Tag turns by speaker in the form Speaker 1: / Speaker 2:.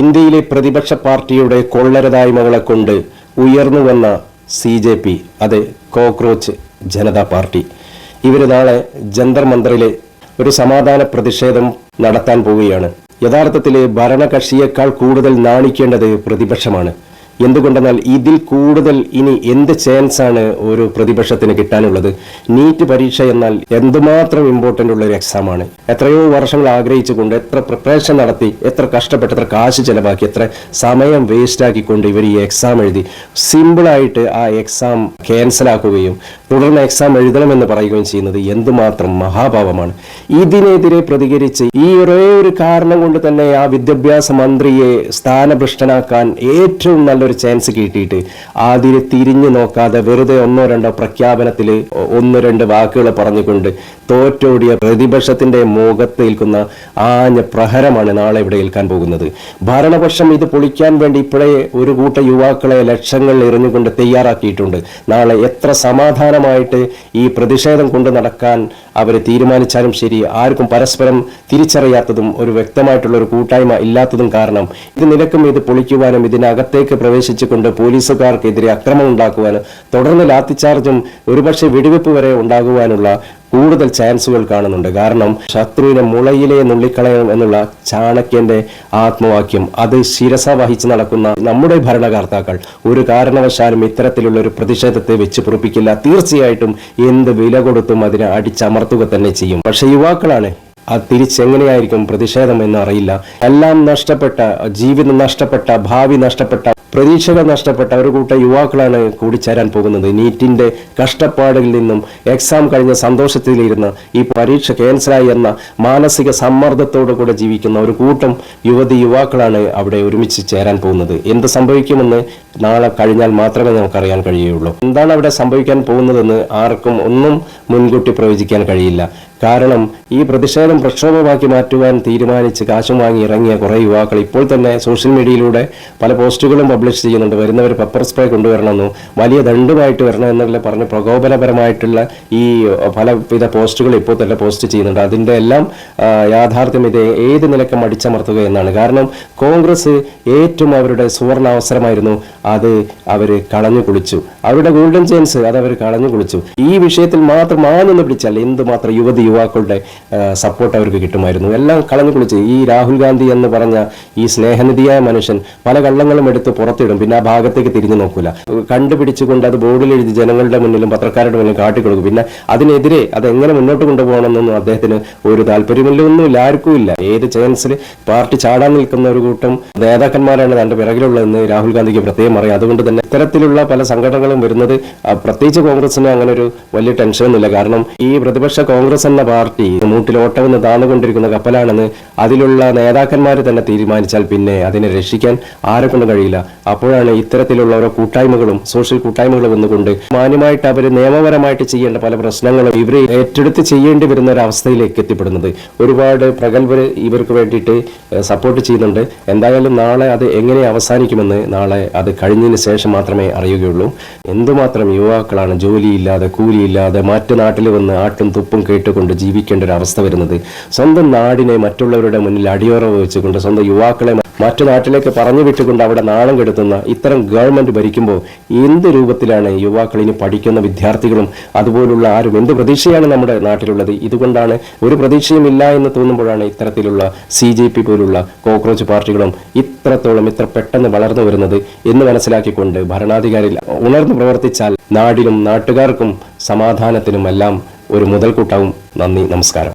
Speaker 1: ഇന്ത്യയിലെ പ്രതിപക്ഷ പാർട്ടിയുടെ കൊള്ളരുതായ്മകളെ കൊണ്ട് ഉയർന്നു വന്ന CJP, അതെ, കോക്രോച്ച് ജനതാ പാർട്ടി. ഇവർ നാളെ ജന്തർ മന്ദറിലെ ഒരു സമാധാന പ്രതിഷേധം നടത്താൻ പോവുകയാണ്. യഥാർത്ഥത്തിൽ ഭരണകക്ഷിയേക്കാൾ കൂടുതൽ നാണിക്കേണ്ടത് പ്രതിപക്ഷമാണ്. എന്തുകൊണ്ടെന്നാൽ ഇതിൽ കൂടുതൽ ഇനി എന്ത് ചാൻസാണ് ഒരു പ്രതിപക്ഷത്തിന് കിട്ടാനുള്ളത്? നീറ്റ് പരീക്ഷ എന്നാൽ എന്തുമാത്രം ഇമ്പോർട്ടൻ്റ് ഉള്ള ഒരു എക്സാമാണ്. എത്രയോ വർഷങ്ങൾ ആഗ്രഹിച്ചുകൊണ്ട് എത്ര പ്രിപ്പറേഷൻ നടത്തി, എത്ര കഷ്ടപ്പെട്ട്, എത്ര കാശ് ചെലവാക്കി, എത്ര സമയം വേസ്റ്റ് ആക്കിക്കൊണ്ട് ഇവർ ഈ എക്സാം എഴുതി സിമ്പിളായിട്ട് ആ എക്സാം ക്യാൻസലാക്കുകയും തുടർന്ന് എക്സാം എഴുതണമെന്ന് പറയുകയും ചെയ്യുന്നത് എന്തുമാത്രം മഹാഭാവമാണ്. ഇതിനെതിരെ പ്രതികരിച്ച് ഈ ഒരേ ഒരു കാരണം കൊണ്ട് തന്നെ ആ വിദ്യാഭ്യാസ മന്ത്രിയെ സ്ഥാനഭ്രഷ്ടനാക്കാൻ ഏറ്റവും നല്ലൊരു ചാൻസ് കിട്ടിയിട്ട് അതിന് തിരിഞ്ഞു നോക്കാതെ വെറുതെ ഒന്നോ രണ്ടോ പ്രഖ്യാപനത്തിൽ ഒന്ന് രണ്ട് വാക്കുകൾ പറഞ്ഞുകൊണ്ട് തോറ്റോടിയ പ്രതിപക്ഷത്തിന്റെ മുഖത്തേൽക്കുന്ന ആഞ്ഞ പ്രഹരമാണ് നാളെ ഇവിടെ ഏൽക്കാൻ പോകുന്നത്. ഭരണപക്ഷം ഇത് പൊളിക്കാൻ വേണ്ടി ഇപ്പോഴേ ഒരു കൂട്ട യുവാക്കളെ ലക്ഷങ്ങൾ എറിഞ്ഞുകൊണ്ട് തയ്യാറാക്കിയിട്ടുണ്ട്. നാളെ എത്ര സമാധാനമായിട്ട് ഈ പ്രതിഷേധം കൊണ്ട് നടക്കാൻ അവർ തീരുമാനിച്ചാലും ശരി, ആർക്കും പരസ്പരം തിരിച്ചറിയാത്തതും ഒരു വ്യക്തമായിട്ടുള്ള ഒരു കൂട്ടായ്മ ഇല്ലാത്തതും കാരണം ഇത് നിലക്കും ഇത് പൊളിക്കുവാനും ഇതിനകത്തേക്ക് പ്രവേശിച്ചുകൊണ്ട് പോലീസുകാർക്കെതിരെ അക്രമം ഉണ്ടാക്കുവാനും തുടർന്ന് ലാത്തിച്ചാർജും ഒരുപക്ഷെ വെടിവെപ്പ് വരെ ഉണ്ടാകുവാനുള്ള കൂടുതൽ ചാൻസുകൾ കാണുന്നുണ്ട്. കാരണം ശത്രുവിനെ മുളയിലെ നുള്ളിക്കളയണം എന്നുള്ള ചാണക്യന്റെ ആത്മവാക്യം അത് ശിരസ വഹിച്ച് നടക്കുന്ന നമ്മുടെ ഭരണകർത്താക്കൾ ഒരു കാരണവശാലും ഇത്തരത്തിലുള്ള ഒരു പ്രതിഷേധത്തെ വെച്ച് പൊറുപ്പിക്കില്ല. തീർച്ചയായിട്ടും എന്ത് വില കൊടുത്തും അതിനെ അടിച്ചമർത്തുക തന്നെ ചെയ്യും. പക്ഷെ യുവാക്കളാണ് അത് തിരിച്ചെങ്ങനെയായിരിക്കും പ്രതിഷേധം എന്ന് അറിയില്ല. എല്ലാം നഷ്ടപ്പെട്ട, ജീവിതം നഷ്ടപ്പെട്ട, ഭാവി നഷ്ടപ്പെട്ട, പ്രതീക്ഷകൾ നഷ്ടപ്പെട്ട ഒരു കൂട്ട യുവാക്കളാണ് കൂടിച്ചേരാൻ പോകുന്നത്. നീറ്റിന്റെ കഷ്ടപ്പാടിൽ നിന്നും എക്സാം കഴിഞ്ഞ സന്തോഷത്തിലിരുന്ന് ഈ പരീക്ഷ ക്യാൻസലായി എന്ന മാനസിക സമ്മർദ്ദത്തോടു കൂടെ ജീവിക്കുന്ന ഒരു കൂട്ടം യുവാക്കളാണ് അവിടെ ഒരുമിച്ച് ചേരാൻ പോകുന്നത്. എന്ത് സംഭവിക്കുമെന്ന് നാളെ കഴിഞ്ഞാൽ മാത്രമേ നമുക്കറിയാൻ കഴിയുള്ളൂ. എന്താണ് അവിടെ സംഭവിക്കാൻ പോകുന്നതെന്ന് ആർക്കും ഒന്നും മുൻകൂട്ടി പ്രവചിക്കാൻ കഴിയില്ല. കാരണം ഈ പ്രതിഷേധം പ്രക്ഷോഭമാക്കി മാറ്റുവാൻ തീരുമാനിച്ച് കാശും വാങ്ങി ഇറങ്ങിയ കുറേ യുവാക്കൾ ഇപ്പോൾ തന്നെ സോഷ്യൽ മീഡിയയിലൂടെ പല പോസ്റ്റുകളും പബ്ലിഷ് ചെയ്യുന്നുണ്ട്. വരുന്നവർ പെപ്പർ സ്പ്രേ കൊണ്ടുവരണമെന്നും വലിയ ദണ്ഡുമായിട്ട് വരണം എന്നുള്ള പറഞ്ഞ് പ്രകോപനപരമായിട്ടുള്ള ഈ പലവിധ പോസ്റ്റുകൾ ഇപ്പോൾ തന്നെ പോസ്റ്റ് ചെയ്യുന്നുണ്ട്. അതിൻ്റെ എല്ലാം യാഥാർത്ഥ്യം ഇത് ഏത് നിലക്കും അടിച്ചമർത്തുക എന്നാണ്. കാരണം കോൺഗ്രസ് ഏറ്റവും അവരുടെ സുവർണ അവസരമായിരുന്നു, അത് അവർ കളഞ്ഞു കുളിച്ചു. അവരുടെ ഗോൾഡൻ ചാൻസ് അത് അവർ കളഞ്ഞു കുളിച്ചു. ഈ വിഷയത്തിൽ മാത്രം ആഞ്ഞെന്ന് പിടിച്ചാൽ എന്തുമാത്രം യുവാക്കളുടെ സപ്പോർട്ട് അവർക്ക് കിട്ടുമായിരുന്നു. എല്ലാം കളഞ്ഞു കുളിച്ച് ഈ രാഹുൽ ഗാന്ധി എന്ന് പറഞ്ഞ ഈ സ്നേഹനിധിയായ മനുഷ്യൻ പല കള്ളങ്ങളും എടുത്ത് പുറത്തിടും, പിന്നെ ആ ഭാഗത്തേക്ക് തിരിഞ്ഞു നോക്കൂല. കണ്ടുപിടിച്ചുകൊണ്ട് അത് ബോർഡിൽ എഴുതി ജനങ്ങളുടെ മുന്നിലും പത്രക്കാരുടെ മുന്നിലും കാട്ടിക്കൊടുക്കും. പിന്നെ അതിനെതിരെ അതെങ്ങനെ മുന്നോട്ട് കൊണ്ടുപോകണമെന്നൊന്നും അദ്ദേഹത്തിന് ഒരു താല്പര്യമില്ലൊന്നുമില്ല, ആർക്കും ഇല്ല. ഏത് ചാൻസിൽ പാർട്ടി ചാടാൻ നിൽക്കുന്ന ഒരു കൂട്ടം നേതാക്കന്മാരാണ് തന്റെ പിറകിലുള്ളതെന്ന് രാഹുൽ ഗാന്ധിക്ക് പ്രത്യേകം അറിയാം. അതുകൊണ്ട് തന്നെ ഇത്തരത്തിലുള്ള പല സംഘടനകളും വരുന്നത് പ്രത്യേകിച്ച് കോൺഗ്രസിന് അങ്ങനെ ഒരു വലിയ ടെൻഷനൊന്നുമില്ല. കാരണം ഈ പ്രതിപക്ഷ കോൺഗ്രസ് എന്ന പാർട്ടി മൂട്ടിലോട്ടമെന്ന് താന്നുകൊണ്ടിരിക്കുന്ന കപ്പലാണെന്ന് അതിലുള്ള നേതാക്കന്മാർ തന്നെ തീരുമാനിച്ചാൽ പിന്നെ അതിനെ രക്ഷിക്കാൻ ആരെ കൊണ്ടും കഴിയില്ല. അപ്പോഴാണ് ഇത്തരത്തിലുള്ള ഓരോ കൂട്ടായ്മകളും സോഷ്യൽ കൂട്ടായ്മകളും വന്നുകൊണ്ട് മാന്യമായിട്ട് അവർ നിയമപരമായിട്ട് ചെയ്യേണ്ട പല പ്രശ്നങ്ങളും ഇവർ ഏറ്റെടുത്ത് ചെയ്യേണ്ടി വരുന്ന ഒരു അവസ്ഥയിലേക്ക് എത്തിപ്പെടുന്നത്. ഒരുപാട് പ്രഗത്ഭർ ഇവർക്ക് വേണ്ടിയിട്ട് സപ്പോർട്ട് ചെയ്യുന്നുണ്ട്. എന്തായാലും നാളെ അത് എങ്ങനെ അവസാനിക്കുമെന്ന് നാളെ അത് കഴിഞ്ഞതിന് ശേഷം മാത്രമേ അറിയുകയുള്ളൂ. എന്തുമാത്രം യുവാക്കളാണ് ജോലിയില്ലാതെ കൂലിയില്ലാതെ മറ്റു നാട്ടിൽ വന്ന് ആട്ടും തുപ്പും കേട്ടുകൊണ്ട് ജീവിക്കേണ്ട ഒരു അവസ്ഥ വരുന്നത്. സ്വന്തം നാടിനെ മറ്റുള്ളവരുടെ മുന്നിൽ അടിയോറവ് വെച്ചുകൊണ്ട് സ്വന്തം യുവാക്കളെ മറ്റു നാട്ടിലേക്ക് പറഞ്ഞു വിട്ടുകൊണ്ട് അവിടെ നാണം കെടുത്തുന്ന ഇത്തരം ഗവൺമെന്റ് ഭരിക്കുമ്പോൾ എന്ത് രൂപത്തിലാണ് യുവാക്കൾ ഇനി പഠിക്കുന്ന വിദ്യാർത്ഥികളും അതുപോലുള്ള ആരും എന്ത് പ്രതീക്ഷയാണ് നമ്മുടെ നാട്ടിലുള്ളത്? ഇതുകൊണ്ടാണ് ഒരു പ്രതീക്ഷയും ഇല്ല എന്ന് തോന്നുമ്പോഴാണ് ഇത്തരത്തിലുള്ള CJP പോലുള്ള കോക്രോച്ച് പാർട്ടികളും ഇത്രത്തോളം ഇത്ര പെട്ടെന്ന് വളർന്നു വരുന്നത് എന്ന് മനസ്സിലാക്കിക്കൊണ്ട് ഭരണാധികാരി ഉണർന്നു പ്രവർത്തിച്ചാൽ നാടിനും നാട്ടുകാർക്കും സമാധാനത്തിനുമെല്ലാം ഒരു മുതൽക്കൂട്ടാവും. നന്ദി, നമസ്കാരം.